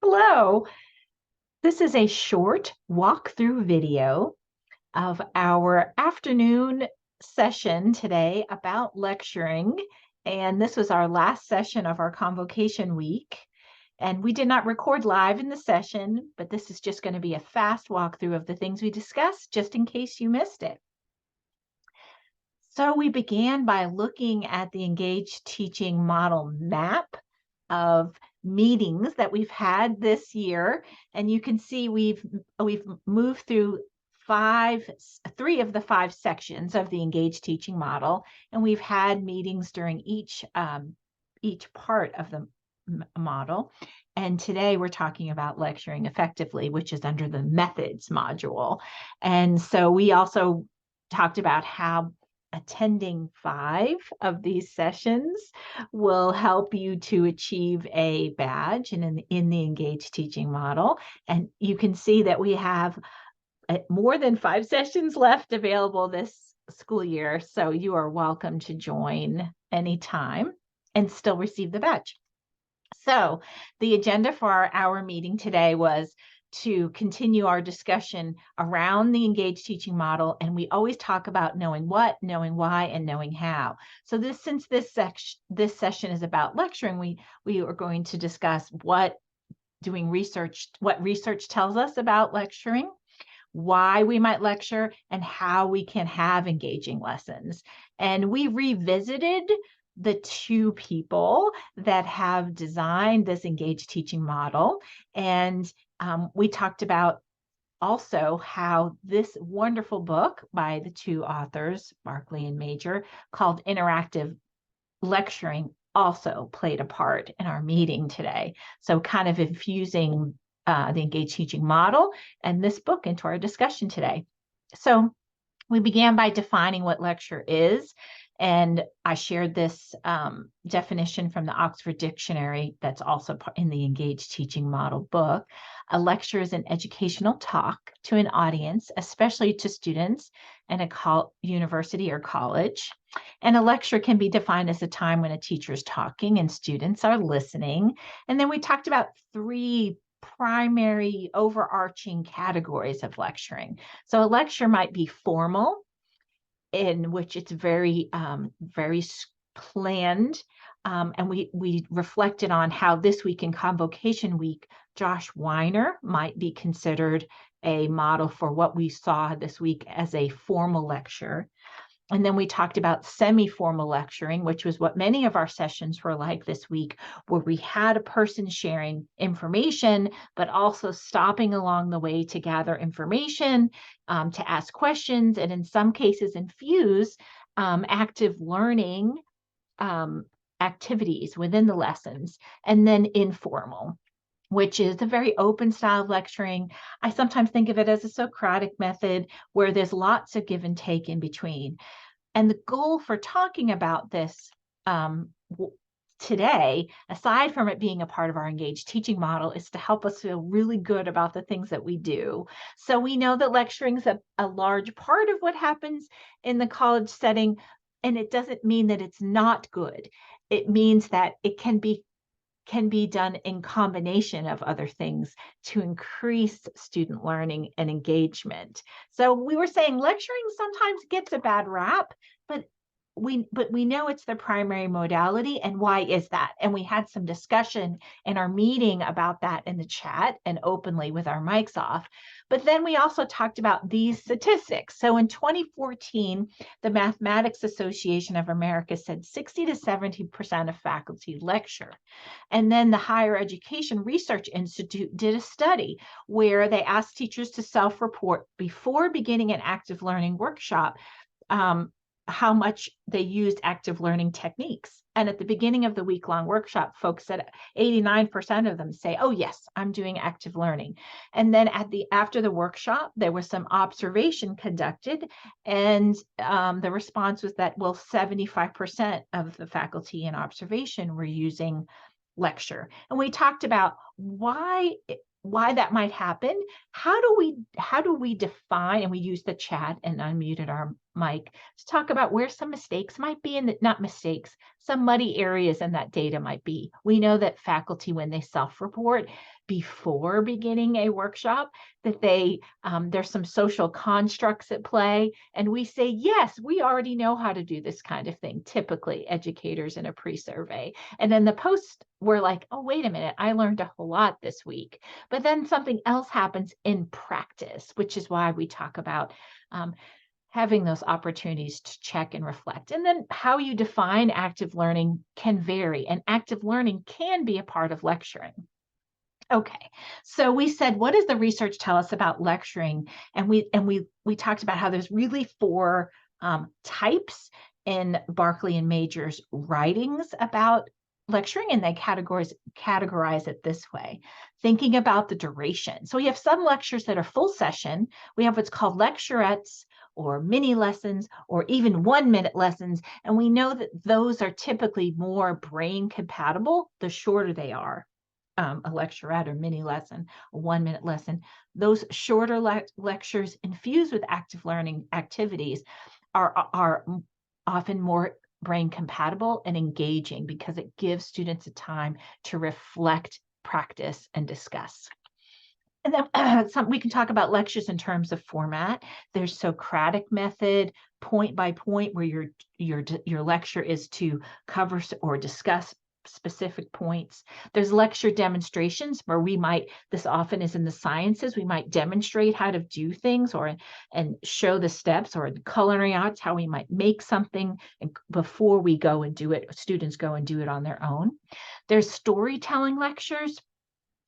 Hello. This is a short walkthrough video of our afternoon session today about lecturing. And this was our last session of our convocation week. And we did not record live in the session, but this is just going to be a fast walkthrough of the things we discussed, just in case you missed it. So we began by looking at the engaged teaching model map of meetings that we've had this year. And you can see we've moved through three of the five sections of the engaged teaching model. And we've had meetings during each part of the model. And today we're talking about lecturing effectively, which is under the methods module. And so we also talked about how attending 5 of these sessions will help you to achieve a badge in the engaged teaching model. And you can see that we have more than 5 sessions left available this school year. So you are welcome to join anytime and still receive the badge. So the agenda for our meeting today was to continue our discussion around the engaged teaching model. And we always talk about knowing what, knowing why, and knowing how. So since this session is about lecturing, we are going to discuss what research tells us about lecturing, why we might lecture, and how we can have engaging lessons. And we revisited the 2 people that have designed this engaged teaching model. And we talked about also how this wonderful book by the 2 authors, Barkley and Major, called Interactive Lecturing, also played a part in our meeting today. So kind of infusing the engaged teaching model and this book into our discussion today. So we began by defining what lecture is. And I shared this definition from the Oxford Dictionary that's also in the Engaged Teaching Model book. A lecture is an educational talk to an audience, especially to students in a university or college. And a lecture can be defined as a time when a teacher is talking and students are listening. And then we talked about 3 primary overarching categories of lecturing. So a lecture might be formal, in which it's very planned. And we reflected on how this week in Convocation Week, Josh Weiner might be considered a model for what we saw this week as a formal lecture. And then we talked about semi-formal lecturing, which was what many of our sessions were like this week, where we had a person sharing information, but also stopping along the way to gather information, to ask questions, and in some cases infuse active learning activities within the lessons. And then informal, which is a very open style of lecturing. I sometimes think of it as a Socratic method where there's lots of give and take in between. And the goal for talking about this today, aside from it being a part of our engaged teaching model, is to help us feel really good about the things that we do. So we know that lecturing is a large part of what happens in the college setting, and it doesn't mean that it's not good. It means that it can be done in combination of other things to increase student learning and engagement. So we were saying lecturing sometimes gets a bad rap, but we know it's the primary modality. And why is that? And we had some discussion in our meeting about that in the chat and openly with our mics off. But then we also talked about these statistics. So in 2014, the Mathematics Association of America said 60 to 70% of faculty lecture. And then the Higher Education Research Institute did a study where they asked teachers to self-report before beginning an active learning workshop how much they used active learning techniques. And at the beginning of the week-long workshop, folks said 89% of them say, oh yes, I'm doing active learning. And then after the workshop, there was some observation conducted, and the response was that, well, 75% of the faculty in observation were using lecture. And we talked about why that might happen. How do we define, and we used the chat and unmuted our Mike, to talk about where some mistakes might be, and not mistakes, some muddy areas in that data might be. We know that faculty, when they self-report before beginning a workshop, that there's some social constructs at play, and we say, yes, we already know how to do this kind of thing, typically educators in a pre-survey. And then the post, we're like, oh, wait a minute, I learned a whole lot this week. But then something else happens in practice, which is why we talk about having those opportunities to check and reflect. And then how you define active learning can vary, and active learning can be a part of lecturing. Okay, so we said, what does the research tell us about lecturing? And we talked about how there's really four types in Barkley and Major's writings about lecturing, and they categorize it this way, thinking about the duration. So we have some lectures that are full session. We have what's called lecturettes, or mini lessons, or even 1-minute lessons. And we know that those are typically more brain compatible the shorter they are. A lecturette or mini lesson, a 1-minute lesson. Those shorter lectures infused with active learning activities are often more brain compatible and engaging, because it gives students a time to reflect, practice, and discuss. And then we can talk about lectures in terms of format. There's Socratic method, point by point, where your lecture is to cover or discuss specific points. There's lecture demonstrations, where this often is in the sciences, we might demonstrate how to do things, and show the steps, or in culinary arts, how we might make something, and before we go and do it, students go and do it on their own. There's storytelling lectures,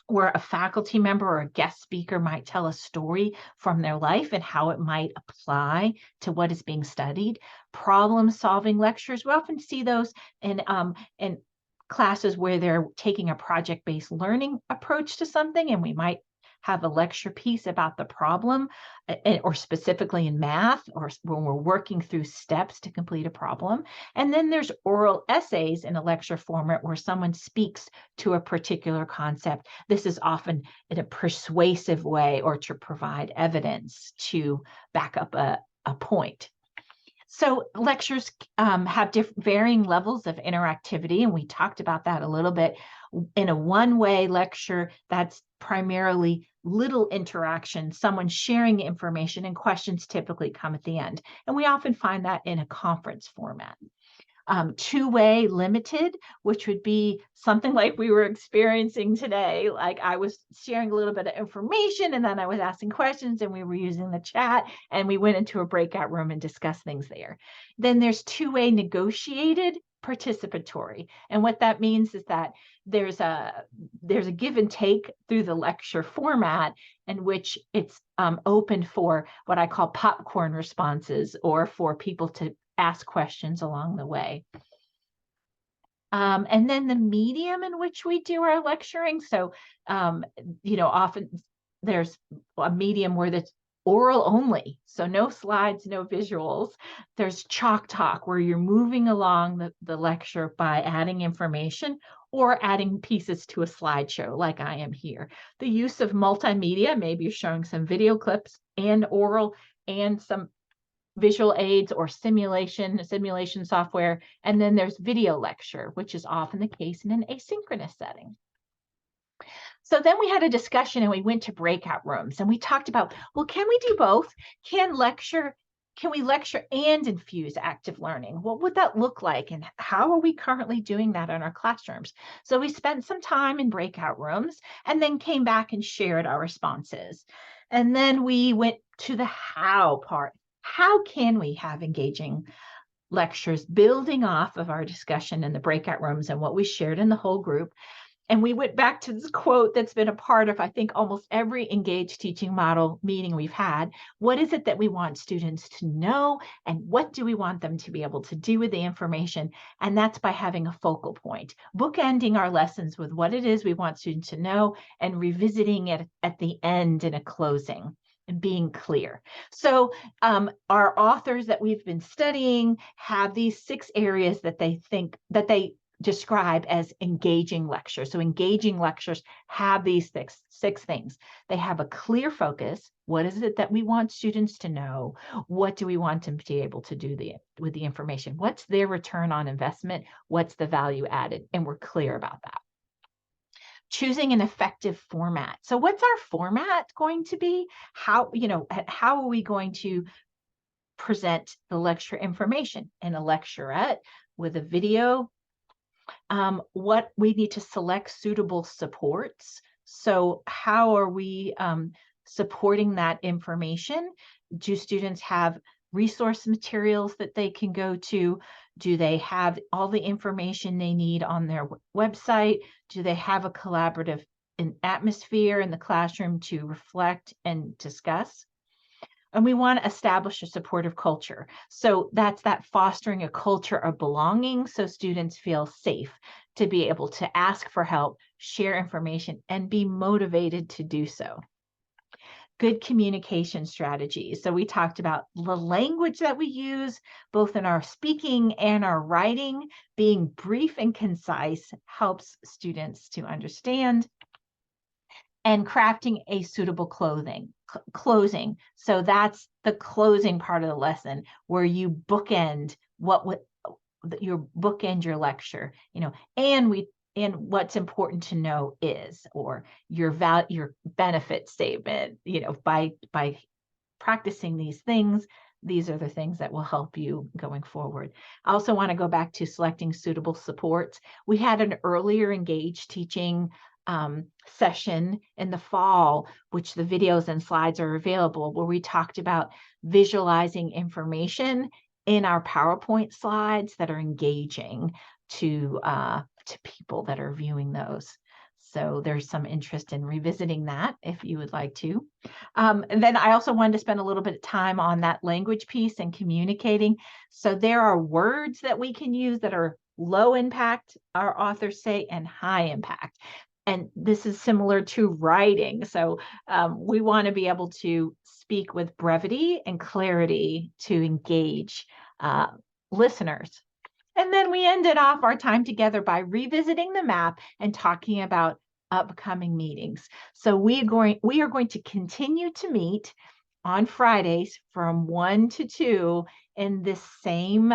where a faculty member or a guest speaker might tell a story from their life and how it might apply to what is being studied. Problem-solving lectures, we often see those in classes where they're taking a project-based learning approach to something, and we might have a lecture piece about the problem, or specifically in math, or when we're working through steps to complete a problem. And then there's oral essays in a lecture format, where someone speaks to a particular concept. This is often in a persuasive way, or to provide evidence to back up a point. So lectures have varying levels of interactivity, and we talked about that a little bit. In a one-way lecture, that's primarily little interaction, someone sharing information, and questions typically come at the end. And we often find that in a conference format. Two-way limited, which would be something like we were experiencing today. Like, I was sharing a little bit of information, and then I was asking questions, and we were using the chat, and we went into a breakout room and discussed things there. Then there's two-way negotiated participatory. And what that means is that there's a give and take through the lecture format, in which it's open for what I call popcorn responses, or for people to ask questions along the way. And then the medium in which we do our lecturing. So, often there's a medium where that's oral only. So no slides, no visuals. There's chalk talk, where you're moving along the lecture by adding information, or adding pieces to a slideshow, like I am here. The use of multimedia, maybe you're showing some video clips and oral, and some visual aids or simulation software. And then there's video lecture, which is often the case in an asynchronous setting. So then we had a discussion, and we went to breakout rooms, and we talked about, well, can we do both? Can we lecture and infuse active learning? What would that look like? And how are we currently doing that in our classrooms? So we spent some time in breakout rooms, and then came back and shared our responses. And then we went to the how part. How can we have engaging lectures, building off of our discussion in the breakout rooms and what we shared in the whole group? And we went back to this quote that's been a part of, I think, almost every engaged teaching model meeting we've had. What is it that we want students to know, and what do we want them to be able to do with the information? And that's by having a focal point, bookending our lessons with what it is we want students to know, and revisiting it at the end in a closing, and being clear. So our authors that we've been studying have these 6 areas that they describe as engaging lectures. So engaging lectures have these six things. They have a clear focus. What is it that we want students to know? What do we want them to be able to do with the information? What's their return on investment? What's the value added? And we're clear about that. Choosing an effective format. So what's our format going to be? How are we going to present the lecture information in a lecturette with a video? What we need to select suitable supports. So how are we supporting that information? Do students have resource materials that they can go to? Do they have all the information they need on their website? Do they have a collaborative atmosphere in the classroom to reflect and discuss? And we want to establish a supportive culture. So that's that fostering a culture of belonging so students feel safe to be able to ask for help, share information, and be motivated to do so. Good communication strategies. So we talked about the language that we use, both in our speaking and our writing. Being brief and concise helps students to understand. And crafting a suitable closing. So that's the closing part of the lesson where you bookend your lecture, and what's important to know is, or your benefit statement, by practicing these things, these are the things that will help you going forward. I also want to go back to selecting suitable supports. We had an earlier engaged teaching session in the fall, which the videos and slides are available, where we talked about visualizing information in our PowerPoint slides that are engaging to people that are viewing those. So there's some interest in revisiting that if you would like to. And then I also wanted to spend a little bit of time on that language piece and communicating. So there are words that we can use that are low impact, our authors say, and high impact. And this is similar to writing. So we want to be able to speak with brevity and clarity to engage listeners. And then we ended off our time together by revisiting the map and talking about upcoming meetings. So we are going to continue to meet on Fridays from 1 to 2 in this same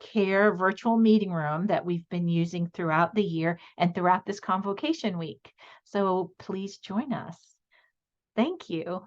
CARE virtual meeting room that we've been using throughout the year and throughout this convocation week. So please join us. Thank you.